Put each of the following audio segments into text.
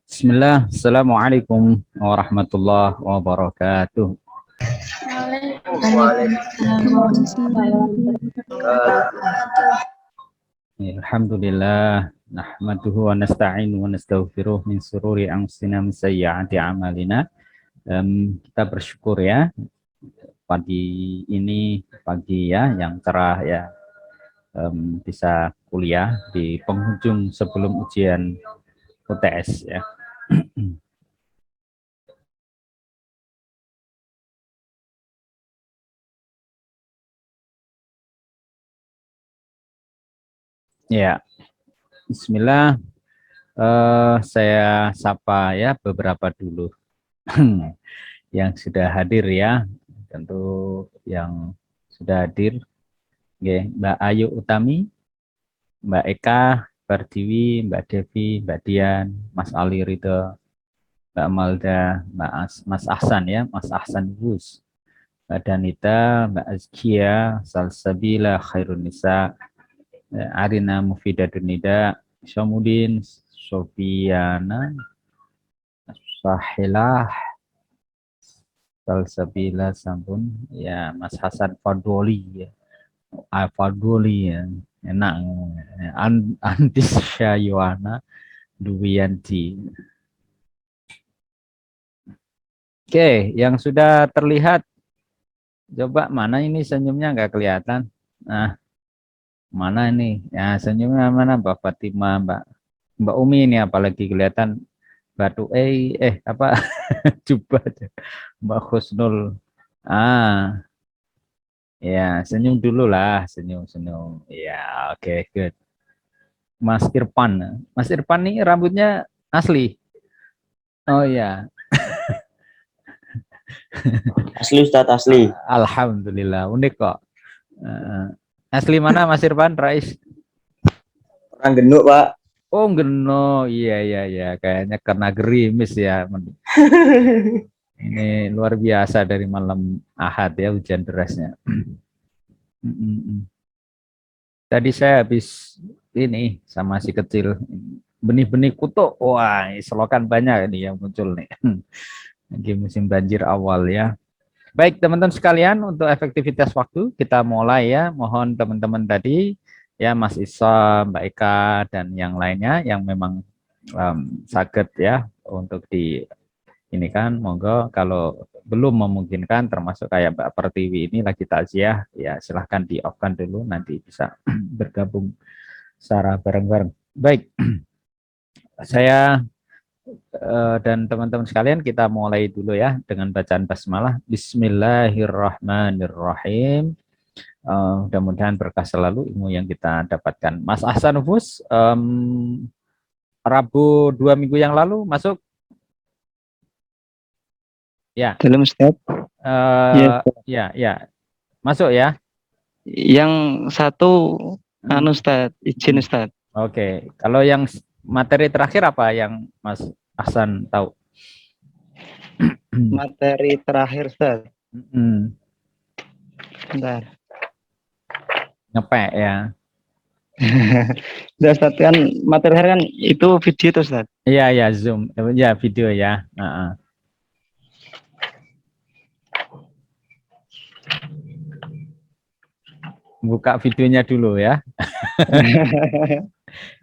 Bismillah, Assalamualaikum warahmatullahi wabarakatuh. Alhamdulillah, nahmaduhu wa nasta'inu wa nastaghfiruh min sururi anfusina min sayyiati a'malina. Kita bersyukur ya, pagi ini pagi ya yang cerah ya, bisa kuliah di penghujung sebelum ujian UTS ya. Ya, Bismillah. Saya sapa ya beberapa dulu yang sudah hadir ya, tentu yang sudah hadir, Mbak Ayu Utami, Mbak Eka, Pertiwi, Mbak Devi, Mbak Dian, Mas Ali Ridho, Mbak Malda, Mas Ahsan ya, Mas Ahsan Gus, Mbak Danita, Mbak Azkia, Salsabila Khairun Nisa, Arina Mufidadunida, Syamudin, Sofiana, Sahilah, Salsabila Sampun, ya Mas Hasan Fadoli ya, Fadoli ya, enak, Andis Syaywana, Duwiyanti. Oke, yang sudah terlihat, coba mana ini senyumnya nggak kelihatan. Nah, mana ini? Ya, senyumnya mana Mbak Fatima, Mbak Umi ini apalagi kelihatan batu apa jubah Mbak Khusnul. Ah, ya senyum dulu lah, senyum-senyum. Ya, oke, good. Mas Irfan nih rambutnya asli. Oh ya, Asli Ustadz, asli. Alhamdulillah, unik kok. Asli mana Mas Irfan, Rais? Orang genuk, Pak. Oh, Geno, iya, kayaknya karena gerimis ya. Ini luar biasa dari malam Ahad ya, hujan derasnya. Tadi saya habis ini sama si kecil, benih-benih kutuk. Wah, selokan banyak ini yang muncul nih. Lagi musim banjir awal ya. Baik teman-teman sekalian, untuk efektivitas waktu kita mulai ya. Mohon teman-teman tadi ya, Mas Isa, Mbak Eka dan yang lainnya yang memang sakit ya untuk di ini kan, monggo kalau belum memungkinkan, termasuk kayak Mbak Pertiwi ini lagi takziah ya, silahkan di off kan dulu, nanti bisa bergabung secara bareng-bareng. Baik, saya dan teman-teman sekalian kita mulai dulu ya dengan bacaan basmalah. Bismillahirrahmanirrahim. Mudah-mudahan berkah selalu ilmu yang kita dapatkan. Mas Ahsan Nufus, Rabu 2 minggu yang lalu masuk? Ya. Dalam Ustaz? Ya, masuk ya. Yang satu Ustaz, izin Ustaz. Oke, kalau yang materi terakhir apa yang Mas Ahsan tahu? Materi terakhir Ustaz. Bentar. Ngepek ya. Ustaz kan materi terakhir kan itu video tuh Ustaz. Iya, Zoom. Ya, video ya. Buka videonya dulu ya.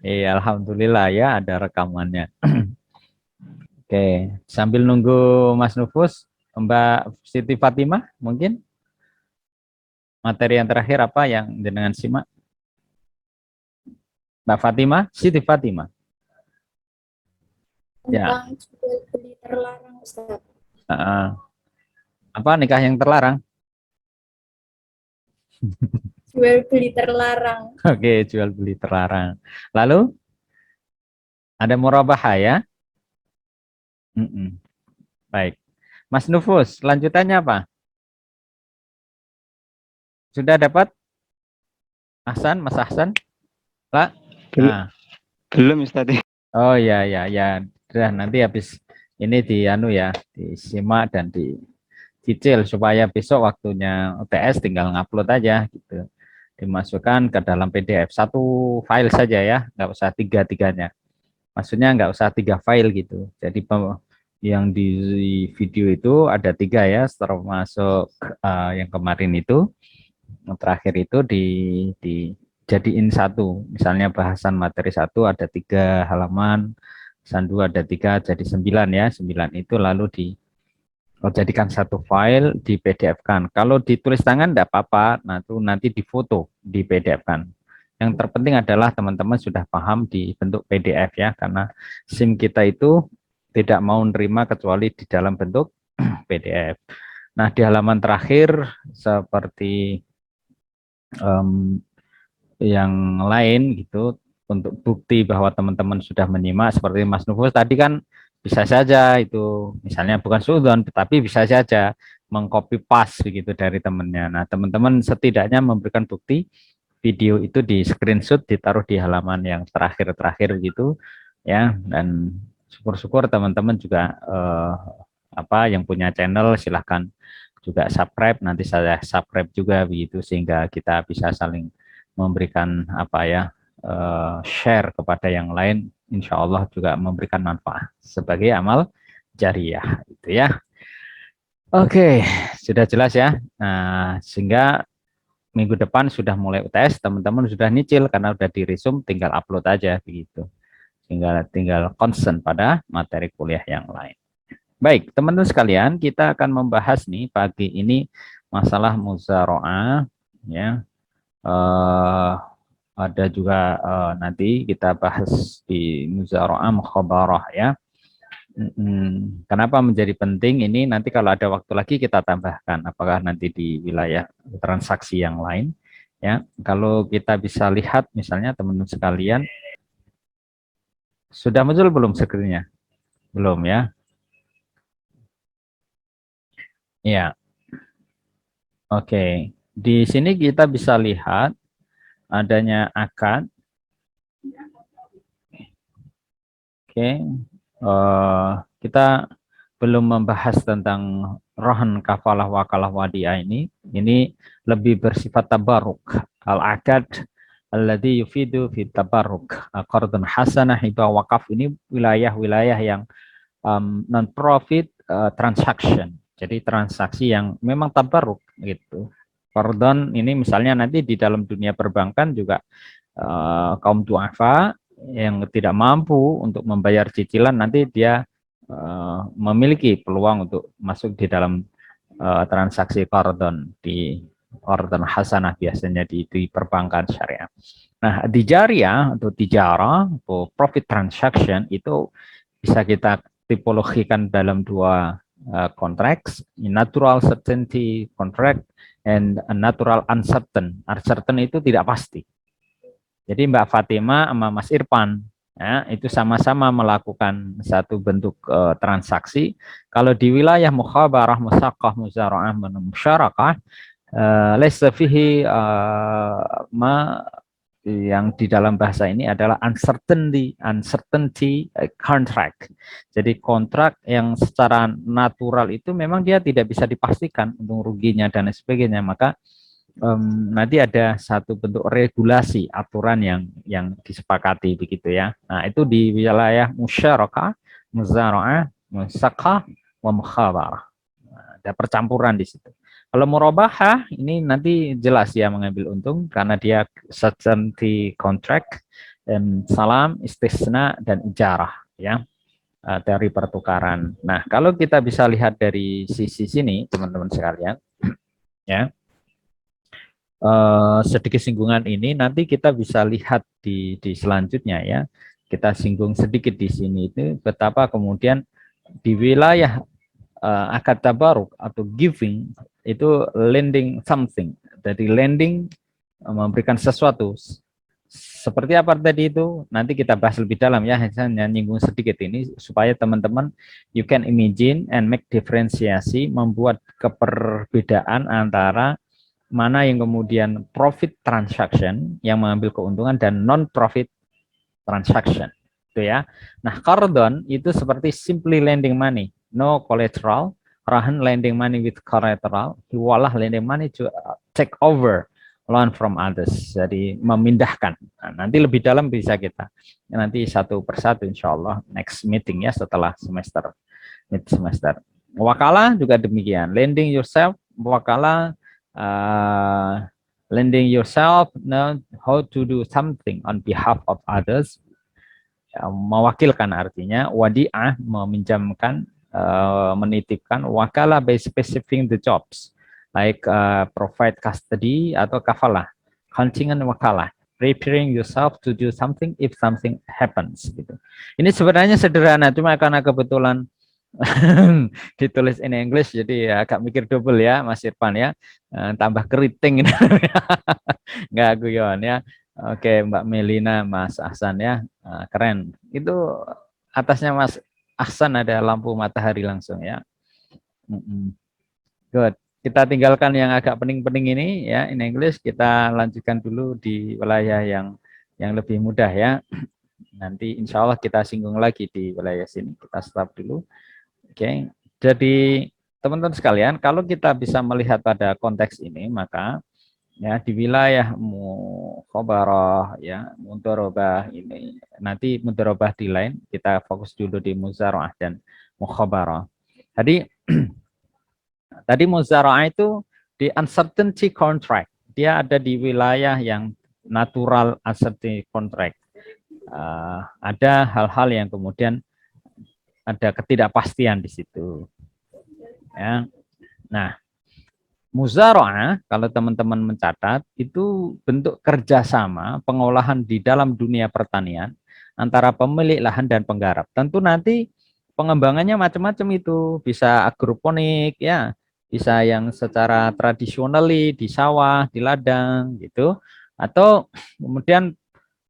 Iya, alhamdulillah ya ada rekamannya. Oke, sambil nunggu Mas Nufus, Mbak Siti Fatimah mungkin materi yang terakhir apa yang dengan simak? Mbak Fatimah, Siti Fatimah. Tentang jual beli terlarang, Ustaz. Apa nikah yang terlarang? Jual beli terlarang. Oke, jual beli terlarang. Lalu ada murabahah ya? Baik. Mas Nufus, lanjutannya apa? Sudah dapat? Ahsan, Mas Ahsan? Pak? Belum Ustaz. Oh ya. Sudah, nanti habis ini disimak dan dicicil supaya besok waktunya UTS tinggal ngupload aja gitu. dimasukkan ke dalam PDF satu file saja ya, nggak usah tiga-tiganya. Maksudnya nggak usah 3 file gitu. Jadi yang di video itu ada 3 ya, termasuk yang kemarin itu, yang terakhir itu dijadiin satu. Misalnya bahasan materi 1 ada 3 halaman, bahasan 2 ada 3, jadi 9 ya. 9 itu lalu jadikan satu file, di PDF-kan. Kalau ditulis tangan enggak apa-apa, nah itu nanti difoto, di PDF-kan. Yang terpenting adalah teman-teman sudah paham di bentuk PDF ya, karena SIM kita itu tidak mau nerima kecuali di dalam bentuk PDF. Nah, di halaman terakhir seperti yang lain gitu, untuk bukti bahwa teman-teman sudah menyimak, seperti Mas Nufus tadi kan bisa saja itu, misalnya bukan suudzon, tetapi bisa saja mengcopy paste begitu dari temannya. Nah, teman-teman setidaknya memberikan bukti video itu di screenshot, ditaruh di halaman yang terakhir-terakhir gitu ya. Dan syukur-syukur teman-teman juga yang punya channel silahkan juga subscribe, nanti saya subscribe juga begitu, sehingga kita bisa saling memberikan share kepada yang lain, insya Allah juga memberikan manfaat sebagai amal jariah itu ya. Oke, sudah jelas ya. Nah, sehingga minggu depan sudah mulai UTS, teman-teman sudah nyicil karena sudah diresum, tinggal upload aja begitu. Tinggal concern pada materi kuliah yang lain. Baik, teman-teman sekalian, kita akan membahas nih pagi ini masalah muzaraah ya. Ada juga nanti kita bahas di muzaraah mukhabarah ya. Kenapa menjadi penting ini, nanti kalau ada waktu lagi kita tambahkan, apakah nanti di wilayah transaksi yang lain ya. Kalau kita bisa lihat misalnya teman-teman sekalian, sudah muncul belum screen-nya? Belum ya. Ya. Oke. Di sini kita bisa lihat adanya akad. Oke. Kita belum membahas tentang rohan kafalah wakalah wadiah ini. Ini lebih bersifat tabaruk. Al-akad alladhi yufidu fi tabaruk. Qardun hasanah hibah wakaf, ini wilayah-wilayah yang non-profit transaction. Jadi transaksi yang memang tabaruk gitu. Qardun ini misalnya nanti di dalam dunia perbankan juga kaum duafa yang tidak mampu untuk membayar cicilan, nanti dia memiliki peluang untuk masuk di dalam transaksi qardun, di qardun hasanah biasanya di perbankan syariah. Nah, di jariah atau tijarah atau profit transaction itu bisa kita tipologikan dalam 2 konteks, natural certainty contract and a natural uncertain. Uncertain itu tidak pasti. Jadi Mbak Fatima sama Mas Irfan ya, itu sama-sama melakukan satu bentuk transaksi. Kalau di wilayah mukhabarah, musaqqah, muzaraah, musyarakah, laysa fihi yang di dalam bahasa ini adalah uncertainty contract. Jadi kontrak yang secara natural itu memang dia tidak bisa dipastikan untung ruginya dan sebagainya. Maka nanti ada satu bentuk regulasi aturan yang disepakati begitu ya. Nah, itu di wilayah musyarakah, muzaraah, musaqqah, wa mukhabarah. Nah, ada percampuran di situ. Kalau murabahah ini nanti jelas dia mengambil untung karena dia certainty contract, salam, istisna, dan ijarah ya, teori pertukaran. Nah, kalau kita bisa lihat dari sisi sini teman-teman sekalian ya, sedikit singgungan ini nanti kita bisa lihat di selanjutnya ya. Kita singgung sedikit di sini itu betapa kemudian di wilayah akad tabaruk atau giving itu lending something. Jadi lending memberikan sesuatu. Seperti apa tadi itu? Nanti kita bahas lebih dalam ya, hanya nyinggung sedikit ini supaya teman-teman you can imagine and make diferensiasi, membuat keperbedaan antara mana yang kemudian profit transaction yang mengambil keuntungan dan non profit transaction itu ya. Nah, qardun itu seperti simply lending money, no collateral. Rahan lending money with collateral, hiwalah lending money to take over learn from others, jadi memindahkan. Nah, nanti lebih dalam bisa kita nanti satu persatu insya Allah next meeting ya setelah semester mid semester. Wakala juga demikian, lending yourself, wakala lending yourself know how to do something on behalf of others. Ya, mewakilkan artinya wadi'ah meminjamkan, menitipkan, wakala by specifying the jobs like provide custody atau kafalah, kuncingan wakalah, preparing yourself to do something if something happens gitu. Ini sebenarnya sederhana, cuma karena kebetulan ditulis in English jadi ya agak mikir double ya Mas Irfan ya, tambah keriting nggak guyon ya. Oke Mbak Melina, Mas Ahsan ya, keren itu, atasnya Mas Ahsan ada lampu matahari langsung ya. Good. Kita tinggalkan yang agak pening-pening ini ya in English, kita lanjutkan dulu di wilayah yang lebih mudah ya. Nanti insya Allah kita singgung lagi di wilayah sini. Kita stop dulu. Oke. Jadi teman-teman sekalian, kalau kita bisa melihat pada konteks ini, maka ya di wilayah mukhabarah ya mudharabah ini, nanti mudharabah di lain, kita fokus dulu di muzara'ah dan mukhabarah. Tadi muzara'ah itu di uncertainty contract, dia ada di wilayah yang natural uncertainty contract. Ada hal-hal yang kemudian ada ketidakpastian di situ. Ya. Nah, muzara'ah kalau teman-teman mencatat itu bentuk kerjasama pengolahan di dalam dunia pertanian antara pemilik lahan dan penggarap. Tentu nanti pengembangannya macam-macam itu, bisa agroponik ya, bisa yang secara tradisionali di sawah, di ladang gitu, atau kemudian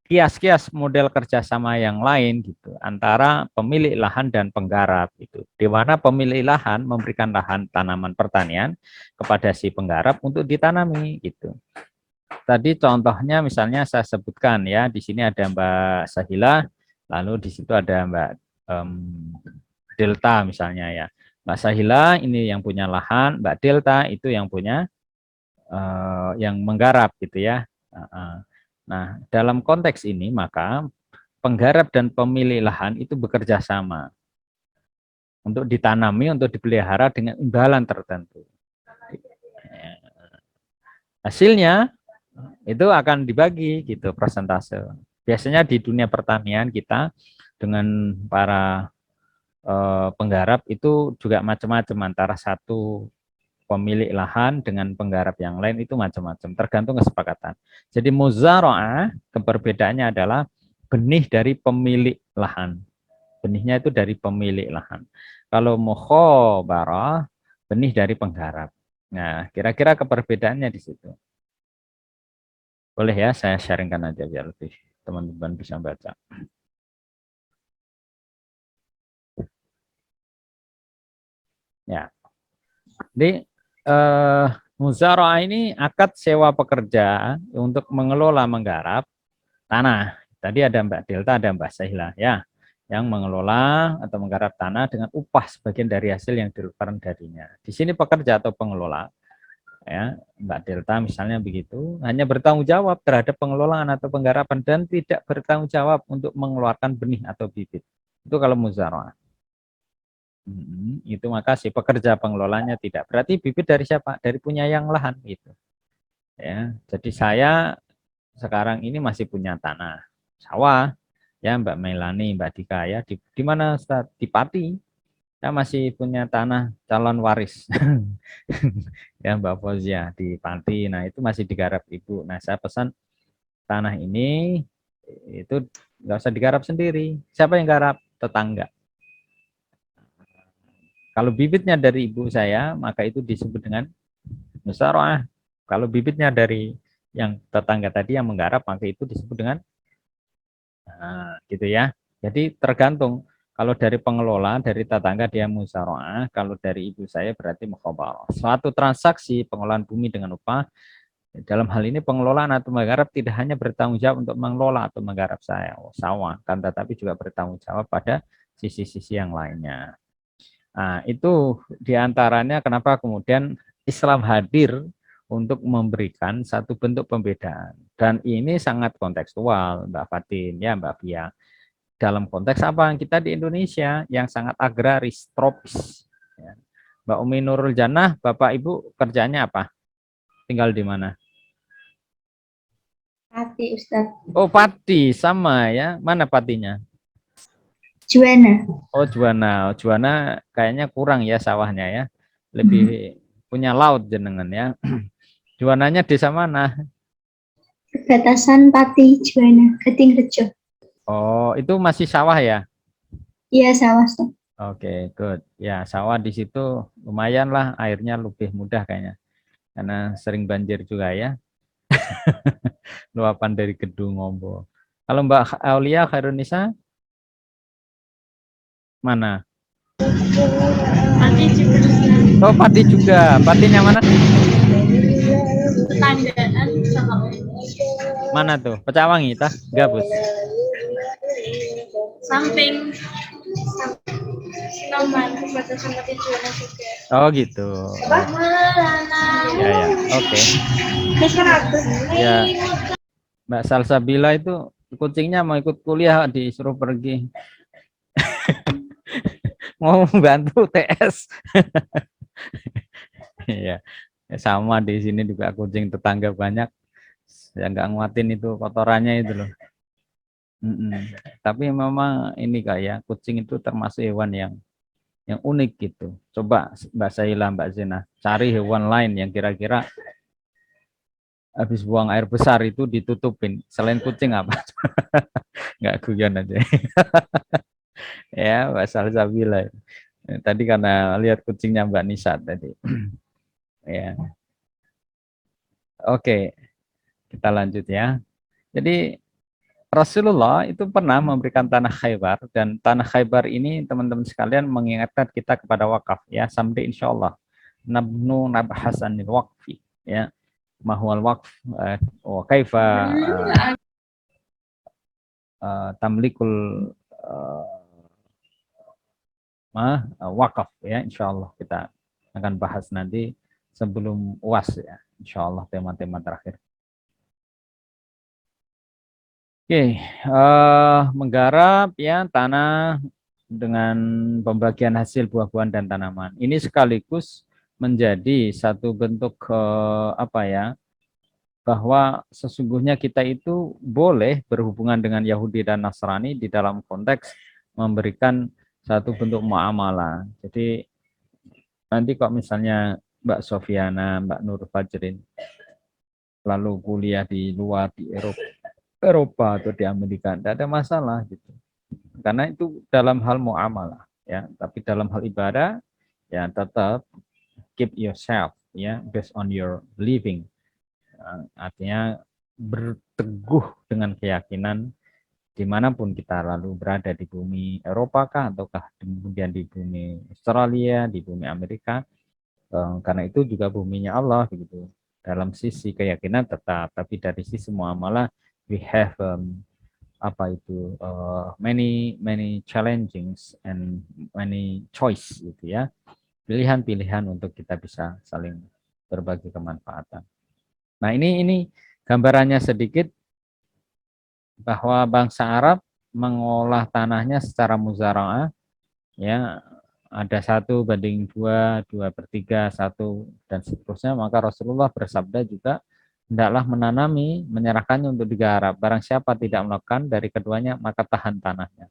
kias-kias model kerjasama yang lain gitu antara pemilik lahan dan penggarap gitu, di mana pemilik lahan memberikan lahan tanaman pertanian kepada si penggarap untuk ditanami gitu. Tadi contohnya misalnya saya sebutkan ya, di sini ada Mbak Sahila, lalu di situ ada Mbak Delta misalnya ya. Mbak Sahila ini yang punya lahan, Mbak Delta itu yang punya yang menggarap gitu ya. Nah, dalam konteks ini maka penggarap dan pemilik lahan itu bekerja sama untuk ditanami, untuk dipelihara dengan imbalan tertentu. Hasilnya itu akan dibagi gitu persentase. Biasanya di dunia pertanian kita dengan para penggarap itu juga macam-macam, antara satu pemilik lahan dengan penggarap yang lain itu macam-macam, tergantung kesepakatan. Jadi muzara'ah keperbedaannya adalah benih dari pemilik lahan. Benihnya itu dari pemilik lahan. Kalau mukhabarah, benih dari penggarap. Nah, kira-kira keperbedaannya di situ. Boleh ya, saya sharingkan aja biar lebih teman-teman bisa baca. Ya. Jadi muzara'ah ini akad sewa pekerja untuk mengelola menggarap tanah. Tadi ada Mbak Delta, ada Mbak Sahila ya, yang mengelola atau menggarap tanah dengan upah sebagian dari hasil yang dilepas darinya. Di sini pekerja atau pengelola ya, Mbak Delta misalnya begitu, hanya bertanggung jawab terhadap pengelolaan atau penggarapan dan tidak bertanggung jawab untuk mengeluarkan benih atau bibit. Itu kalau muzara'ah. Itu maka si pekerja pengelolanya tidak. Berarti bibit dari siapa? Dari punya yang lahan gitu. Ya, jadi saya sekarang ini masih punya tanah sawah ya Mbak Melani, Mbak Dika ya, di mana Ustaz? Di Pati. Saya masih punya tanah calon waris. Ya Mbak Fauzia di Pati. Nah, itu masih digarap Ibu. Nah, saya pesan tanah ini itu nggak usah digarap sendiri. Siapa yang garap? Tetangga. Kalau bibitnya dari ibu saya, maka itu disebut dengan musyawarah. Kalau bibitnya dari yang tetangga tadi yang menggarap, maka itu disebut dengan gitu ya. Jadi tergantung. Kalau dari pengelola, dari tetangga dia musyawarah. Kalau dari ibu saya berarti mukhabarah. Suatu transaksi pengelolaan bumi dengan upah, dalam hal ini pengelolaan atau menggarap tidak hanya bertanggung jawab untuk mengelola atau menggarap sawah, kan, tetapi juga bertanggung jawab pada sisi-sisi yang lainnya. Nah, itu diantaranya kenapa kemudian Islam hadir untuk memberikan satu bentuk pembedaan. Dan ini sangat kontekstual, Mbak Fatin, ya Mbak Fia. Dalam konteks apa? Kita di Indonesia yang sangat agraris, tropis. Ya. Mbak Umi Nurul Jannah, Bapak Ibu kerjanya apa? Tinggal di mana? Pati Ustaz. Oh, Pati, sama ya. Mana Patinya? Juana. Oh, Juwana. Oh, Juwana kayaknya kurang ya sawahnya ya. Lebih punya laut jenengan ya. Juwananya desa mana? Perbatasan Pati Juana, Getingrejo. Oh, itu masih sawah ya? Iya, sawah Ustaz. Oke, good. Ya, sawah di situ lumayan lah, airnya lebih mudah kayaknya. Karena sering banjir juga ya. Luapan dari Gedung Ngombo. Kalau Mbak Aulia Khairunisa, mana? Pati juga. Oh, Pati juga. Patinya mana? Tetanggaan sama Mana tuh? Pecawangi, tah? Gabus. samping Sinoman, perbatasan Pati Juana juga. Oh, gitu. Ya, ya. Oke. Ya, Mbak Salsabila itu kucingnya mau ikut kuliah disuruh pergi. Mau bantu TS. Iya. Sama di sini juga kucing tetangga banyak. Ya nggak nguatin itu kotorannya itu loh. Tapi memang ini kayak kucing itu termasuk hewan yang unik gitu. Coba Mbak Saila, Mbak Zena, cari hewan lain yang kira-kira habis buang air besar itu ditutupin. Selain kucing apa? Nggak guyon aja. Ya, Mbak Salsabila. Tadi karena lihat kucingnya Mbak Nisa tadi. Ya. Oke, kita lanjut ya. Jadi Rasulullah itu pernah memberikan tanah Khaybar dan tanah Khaybar ini teman-teman sekalian mengingatkan kita kepada wakaf ya. Someday insya Allah nabnu nabhasanil waqfi ya. Mahwal waqf wa kaifa tamlikul wakaf ya, insya Allah kita akan bahas nanti sebelum UAS ya, insya Allah tema-tema terakhir. Oke, menggarap ya tanah dengan pembagian hasil buah-buahan dan tanaman. Ini sekaligus menjadi satu bentuk apa ya, bahwa sesungguhnya kita itu boleh berhubungan dengan Yahudi dan Nasrani di dalam konteks memberikan satu bentuk muamalah. Jadi nanti kok misalnya Mbak Sofiana, Mbak Nur Fajrin lalu kuliah di luar di Eropa atau di Amerika, tidak ada masalah gitu. Karena itu dalam hal muamalah ya, tapi dalam hal ibadah ya tetap keep yourself ya based on your believing. Artinya berteguh dengan keyakinan dimanapun kita lalu berada di bumi Eropa kah ataukah kemudian di bumi Australia, di bumi Amerika, karena itu juga buminya Allah begitu. Dalam sisi keyakinan tetap, tapi dari sisi muamalah we have apa itu many challengings and many choice gitu ya, pilihan-pilihan untuk kita bisa saling berbagi kemanfaatan. Nah ini gambarannya sedikit bahwa bangsa Arab mengolah tanahnya secara muzara'ah ya, ada 1:2, 2/3, 1 dan seterusnya, maka Rasulullah bersabda juga hendaklah menanami, menyerahkannya untuk digarap. Barang siapa tidak melakukan dari keduanya maka tahan tanahnya.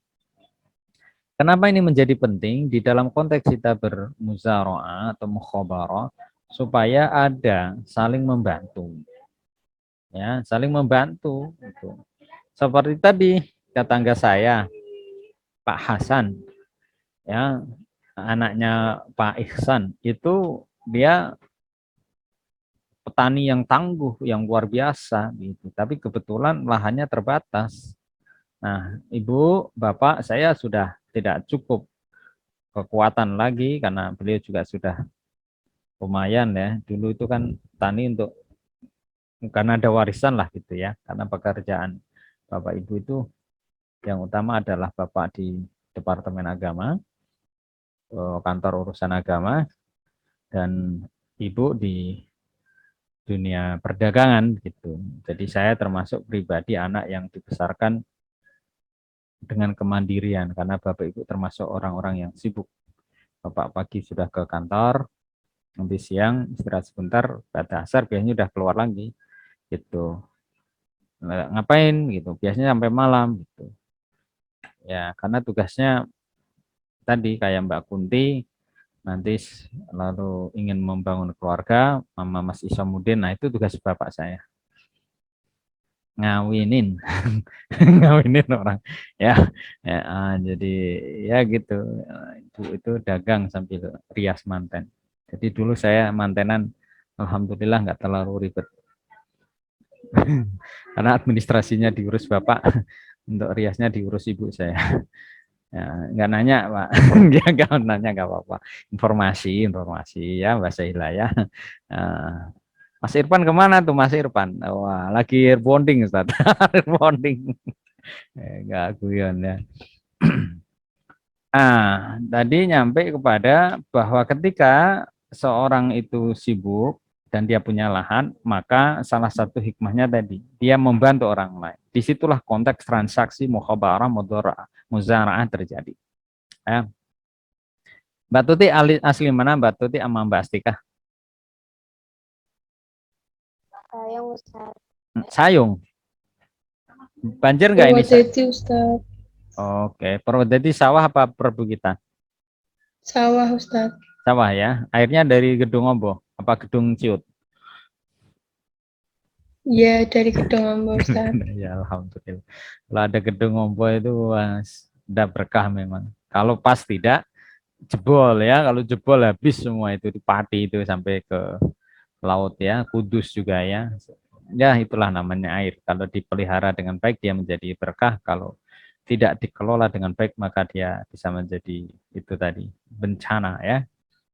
Kenapa ini menjadi penting di dalam konteks kita bermuzara'ah atau mukhabarah, supaya ada saling membantu. Ya, saling membantu gitu. Seperti tadi tetangga saya, Pak Hasan, ya, anaknya Pak Ihsan, itu dia petani yang tangguh, yang luar biasa gitu. Tapi kebetulan lahannya terbatas. Nah, Ibu, Bapak, saya sudah tidak cukup kekuatan lagi karena beliau juga sudah lumayan ya. Dulu itu kan tani untuk karena ada warisan lah gitu ya. Karena pekerjaan Bapak Ibu itu yang utama adalah Bapak di Departemen Agama, kantor urusan agama, dan Ibu di dunia perdagangan gitu. Jadi saya termasuk pribadi anak yang dibesarkan dengan kemandirian karena bapak ibu termasuk orang-orang yang sibuk. Bapak pagi sudah ke kantor, nanti siang istirahat sebentar, pada asar biasanya udah keluar lagi gitu. Ngapain gitu? Biasanya sampai malam gitu. Ya, karena tugasnya tadi kayak Mbak Kunti nanti lalu ingin membangun keluarga, Mama Mas Isamuddin, nah itu tugas bapak saya. Ngawinin ngawinin orang ya, ya jadi ya gitu, itu dagang sambil rias manten. Jadi dulu saya mantenan alhamdulillah nggak terlalu ribet karena administrasinya diurus bapak, untuk riasnya diurus ibu saya. Ya, nggak nanya pak. Dia nggak nanya, nggak apa-apa, informasi ya bahasa ya. Mas Irfan kemana tuh Mas Irfan? Wah, lagi bonding Ustaz. Bonding. Enggak guyon ya. Tadi nyampe kepada bahwa ketika seorang itu sibuk dan dia punya lahan, maka salah satu hikmahnya tadi, dia membantu orang lain. Disitulah konteks transaksi mukhabarah muzara'ah terjadi. Ya. Mbak Tuti asli mana? Mbak Tuti sama Mbak Astika? Sayang Ustaz. Sayung. Banjir nggak ini? Purwodadi Ustaz. Oke, Purwodadi sawah apa perbukitan? Sawah Ustaz. Sawah ya. Airnya dari Gedung Ombo apa Gedung Ciut? Ya, dari Gedung Ombo Ustaz. Ya alhamdulillah. Kalau ada Gedung Ombo itu udah berkah memang. Kalau pas tidak jebol ya. Kalau jebol habis semua itu di Pati itu sampai ke laut ya. Kudus juga ya. Ya itulah namanya air. Kalau dipelihara dengan baik dia menjadi berkah. Kalau tidak dikelola dengan baik maka dia bisa menjadi itu tadi bencana ya.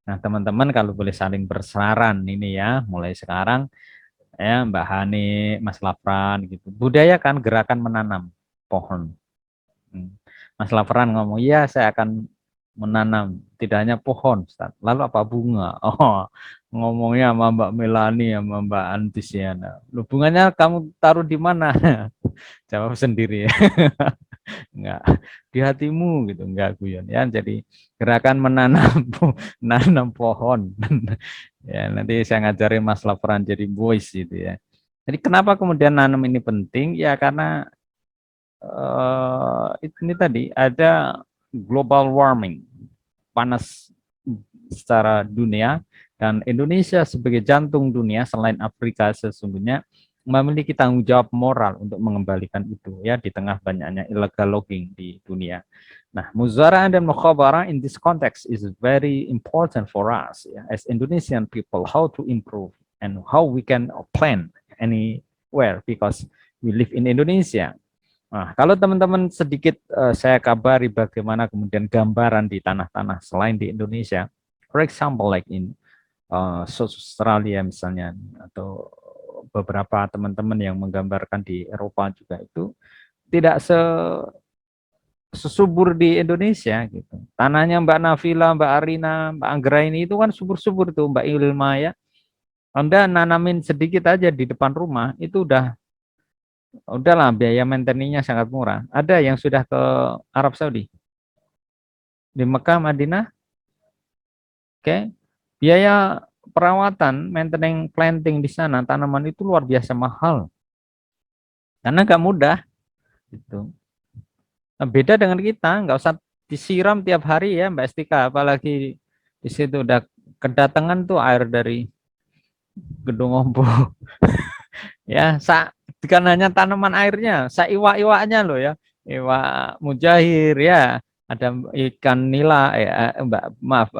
Nah teman-teman kalau boleh saling bersaran ini ya mulai sekarang ya Mbak Hani, Mas Lafran gitu. Budayakan gerakan menanam pohon. Mas Lafran ngomong, iya saya akan menanam tidak hanya pohon, Ustaz. Lalu apa bunga? Oh, ngomongnya sama Mbak Melani sama Mbak Antisiana. Lu bunganya kamu taruh di mana? Jawab sendiri ya. Enggak di hatimu gitu, enggak guyon ya. Jadi gerakan menanam pohon. Ya, nanti saya ngajarin Mas Lafran jadi voice gitu ya. Jadi kenapa kemudian nanam ini penting? Ya karena ini tadi ada global warming, panas secara dunia, dan Indonesia sebagai jantung dunia selain Afrika sesungguhnya memiliki tanggung jawab moral untuk mengembalikan itu ya di tengah banyaknya illegal logging di dunia. Nah, muzara'ah dan mukhabarah in this context is very important for us ya, as Indonesian people, how to improve and how we can plan anywhere because we live in Indonesia. Nah, kalau teman-teman sedikit saya kabari bagaimana kemudian gambaran di tanah-tanah selain di Indonesia, for example like in Australia misalnya, atau beberapa teman-teman yang menggambarkan di Eropa juga itu tidak sesubur di Indonesia gitu. Tanahnya Mbak Nafila, Mbak Arina, Mbak Anggraini itu kan subur-subur tuh, Mbak Ilma ya. Anda nanamin sedikit aja di depan rumah itu udahlah biaya maintenance-nya sangat murah. Ada yang sudah ke Arab Saudi? Di Mekah, Madinah? Oke. Biaya perawatan, maintenance, planting di sana, tanaman itu luar biasa mahal. Karena nggak mudah. Gitu. Nah, beda dengan kita, nggak usah disiram tiap hari ya Mbak Estika, apalagi di situ udah kedatangan tuh air dari Gedung Ombo. Ya, bukan hanya tanaman airnya, iwa-iwanya loh ya. Iwa mujahir ya, ada ikan nila Mbak, maaf.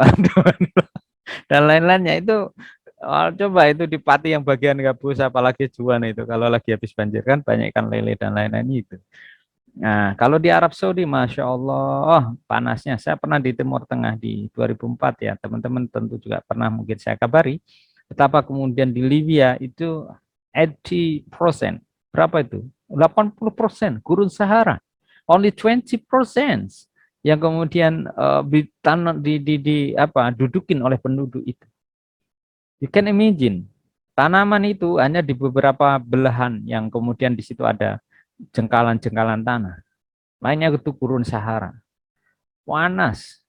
Dan lain-lainnya itu coba itu di Pati yang bagian gabus apalagi Juan itu kalau lagi habis banjir kan banyak ikan lele dan lain-lain itu. Nah, kalau di Arab Saudi, Masya Allah, panasnya. Saya pernah di Timur Tengah di 2004 ya, teman-teman tentu juga pernah mungkin saya kabari. Betapa kemudian di Libya itu 80%, berapa itu? 80% gurun Sahara. Only 20% yang kemudian dudukin oleh penduduk itu. You can imagine tanaman itu hanya di beberapa belahan yang kemudian di situ ada jengkalan-jengkalan tanah. Lainnya itu gurun Sahara. Panas.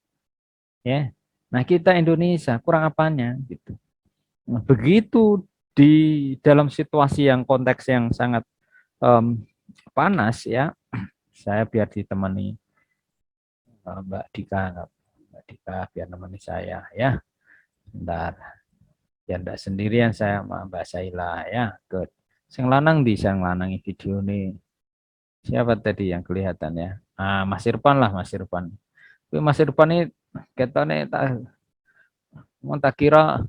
Ya. Nah, kita Indonesia kurang apanya gitu. Nah, begitu di dalam situasi yang konteks yang sangat panas ya, saya biar ditemani Mbak Dika, biar nemani saya ya. Bentar. Biar enggak sendirian saya sama Mbak Saila ya. Good. Sing lanang di sing lanang video nih. Siapa tadi yang kelihatan ya? Ah, Mas Irfan lah, Mas Irfan. Tapi Mas Irfan ini ketone tak mau tak kira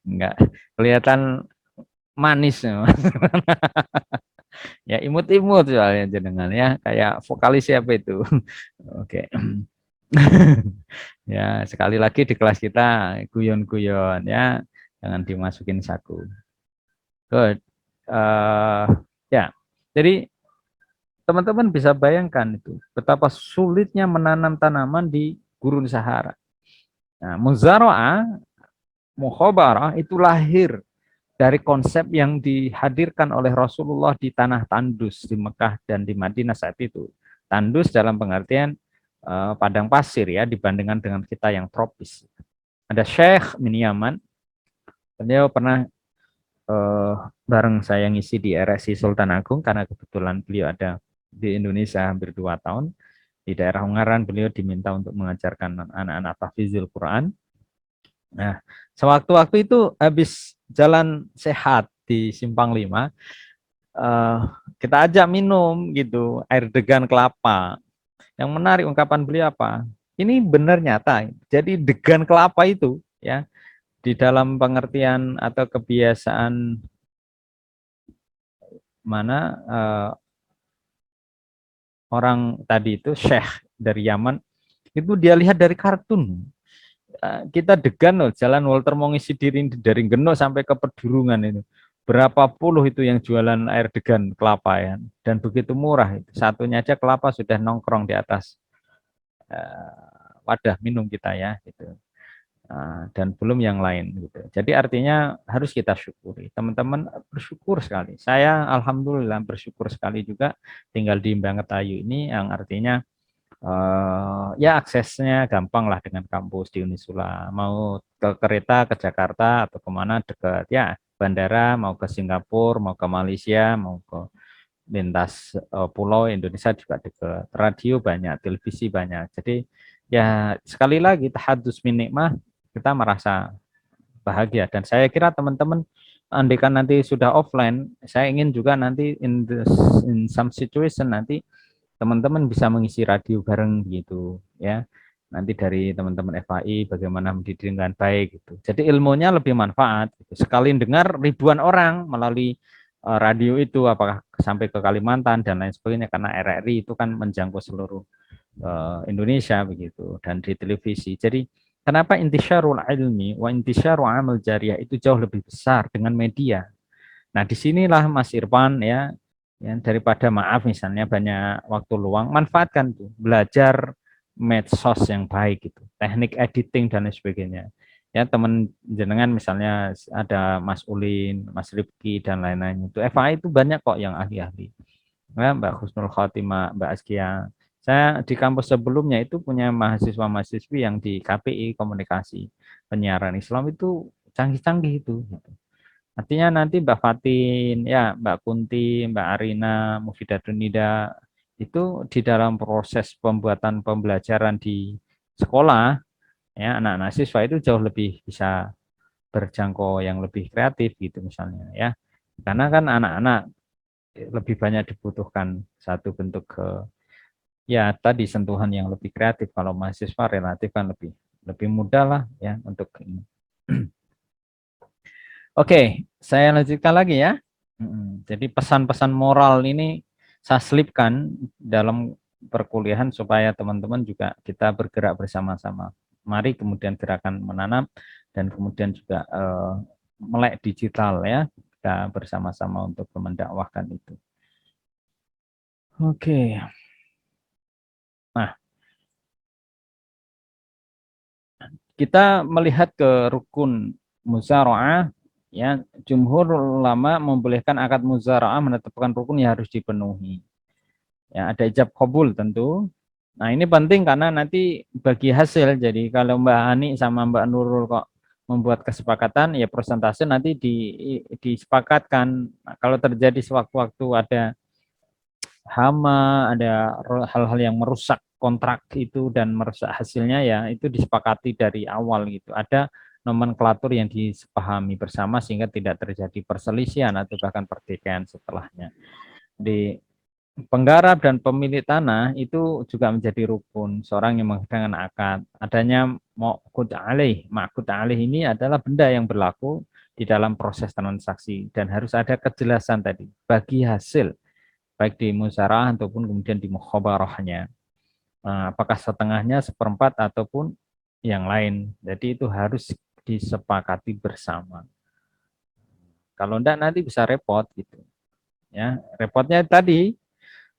enggak kelihatan manis ya. Ya imut-imut soalnya jenengan ya, kayak vokalis siapa itu. Oke. Ya, sekali lagi di kelas kita guyon-guyon ya, jangan dimasukin saku. Good. Ya, jadi teman-teman bisa bayangkan itu betapa sulitnya menanam tanaman di gurun Sahara. Nah, muzara'ah, mukhabarah itu lahir dari konsep yang dihadirkan oleh Rasulullah di tanah tandus di Mekah dan di Madinah saat itu. Tandus dalam pengertian padang pasir ya, dibandingkan dengan kita yang tropis. Ada Syekh min Yaman, beliau pernah bareng saya ngisi di RSI Sultan Agung karena kebetulan beliau ada di Indonesia hampir 2 tahun. Di daerah Ungaran beliau diminta untuk mengajarkan anak-anak tahfizul Quran. Nah, sewaktu-waktu itu habis jalan sehat di Simpang 5, kita ajak minum gitu air degan kelapa. Yang menarik ungkapan beliau apa? Ini benar nyata. Jadi degan kelapa itu ya di dalam pengertian atau kebiasaan mana orang tadi itu Syekh dari Yaman itu dia lihat dari kartun. Kita degan loh, jalan Walter Mongisidiri dari Genuk sampai ke Pedurungan itu. Berapa puluh itu yang jualan air degan kelapa ya, dan begitu murah itu. Satunya aja kelapa sudah nongkrong di atas wadah minum kita ya gitu. Dan belum yang lain gitu. Jadi artinya harus kita syukuri. Teman-teman bersyukur sekali. Saya alhamdulillah bersyukur sekali juga tinggal di Banget ini yang artinya ya aksesnya gampang lah dengan kampus di Unisula. Mau ke kereta ke Jakarta atau kemana dekat ya, bandara mau ke Singapura, mau ke Malaysia, mau ke lintas pulau Indonesia juga dekat. Radio banyak, televisi banyak. Jadi ya sekali lagi tahadus min nikmah, kita merasa bahagia. Dan saya kira teman-teman andaikan nanti sudah offline, saya ingin juga nanti in some situation nanti teman-teman bisa mengisi radio bareng gitu ya. Nanti dari teman-teman FAI bagaimana mendidik dengan baik gitu. Jadi ilmunya lebih manfaat gitu. Sekali dengar ribuan orang melalui radio itu apakah sampai ke Kalimantan dan lain sebagainya karena RRI itu kan menjangkau seluruh Indonesia begitu dan di televisi. Jadi kenapa intisyarul ilmi wa intisyarul amal jariyah itu jauh lebih besar dengan media. Nah, disinilah Mas Irfan ya, daripada maaf misalnya banyak waktu luang, manfaatkan tuh belajar medsos yang baik gitu, teknik editing dan lain sebagainya. Ya teman jenengan misalnya ada Mas Ulin, Mas Rifki dan lain-lain itu FAI itu banyak kok yang ahli-ahli. Ya, Mbak Husnul Khotimah, Mbak Askia. Saya di kampus sebelumnya itu punya mahasiswa-mahasiswi yang di KPI Komunikasi Penyiaran Islam itu canggih-canggih itu. Artinya nanti Mbak Fatin, ya Mbak Kunti, Mbak Arina, Mufidatun Nida itu di dalam proses pembuatan pembelajaran di sekolah, ya anak-anak siswa itu jauh lebih bisa berjangkau yang lebih kreatif gitu misalnya ya. Karena kan anak-anak lebih banyak dibutuhkan satu bentuk ya tadi sentuhan yang lebih kreatif. Kalau mahasiswa relatif kan lebih lebih mudah lah ya untuk ini. Oke, saya lanjutkan lagi ya. Jadi pesan-pesan moral ini saya selipkan dalam perkuliahan supaya teman-teman juga kita bergerak bersama-sama. Mari kemudian gerakan menanam dan kemudian juga melek digital ya. Kita bersama-sama untuk mendakwahkan itu. Oke. Nah, kita melihat ke rukun muzara'ah, ya, jumhur ulama membolehkan akad muzara'ah menetapkan rukun yang harus dipenuhi. Ya, ada ijab qabul tentu. Nah, ini penting karena nanti bagi hasil. Jadi kalau Mbak Ani sama Mbak Nurul kok membuat kesepakatan, ya persentase nanti disepakatkan. Nah, kalau terjadi sewaktu-waktu ada hama, ada hal-hal yang merusak kontrak itu dan merusak hasilnya, ya itu disepakati dari awal gitu. Ada nomenklatur yang disepahami bersama sehingga tidak terjadi perselisihan atau bahkan pertikaian setelahnya. Di penggarap dan pemilik tanah itu juga menjadi rukun seorang yang mengadakan akad. Adanya ma'qud alaih. Ma'qud alaih ini adalah benda yang berlaku di dalam proses transaksi dan harus ada kejelasan tadi bagi hasil baik di musyawarah ataupun kemudian di mukhabarahnya. Apakah setengahnya, seperempat ataupun yang lain. Jadi itu harus disepakati bersama. Kalau enggak nanti bisa repot gitu. Ya, repotnya tadi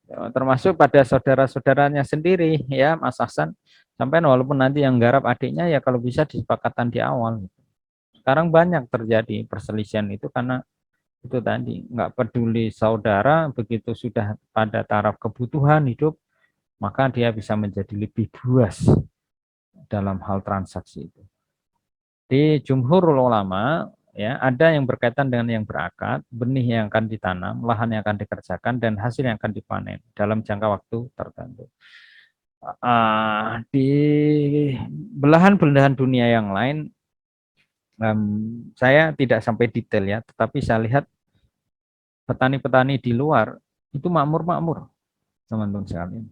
termasuk pada saudara-saudaranya sendiri, ya Mas Hasan. Sampai walaupun nanti yang garap adiknya, ya kalau bisa disepakatan di awal. Sekarang banyak terjadi perselisihan itu karena itu tadi nggak peduli saudara, begitu sudah pada taraf kebutuhan hidup, maka dia bisa menjadi lebih buas dalam hal transaksi itu. Di jumhur ulama, ya ada yang berkaitan dengan yang berakad, benih yang akan ditanam, lahan yang akan dikerjakan, dan hasil yang akan dipanen dalam jangka waktu tertentu. Di belahan-belahan dunia yang lain, saya tidak sampai detail ya, tetapi saya lihat petani-petani di luar itu makmur-makmur, teman-teman sekalian.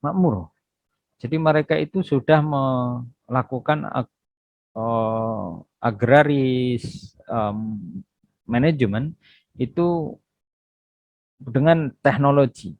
Makmur. Jadi mereka itu sudah melakukan agraris manajemen itu dengan teknologi.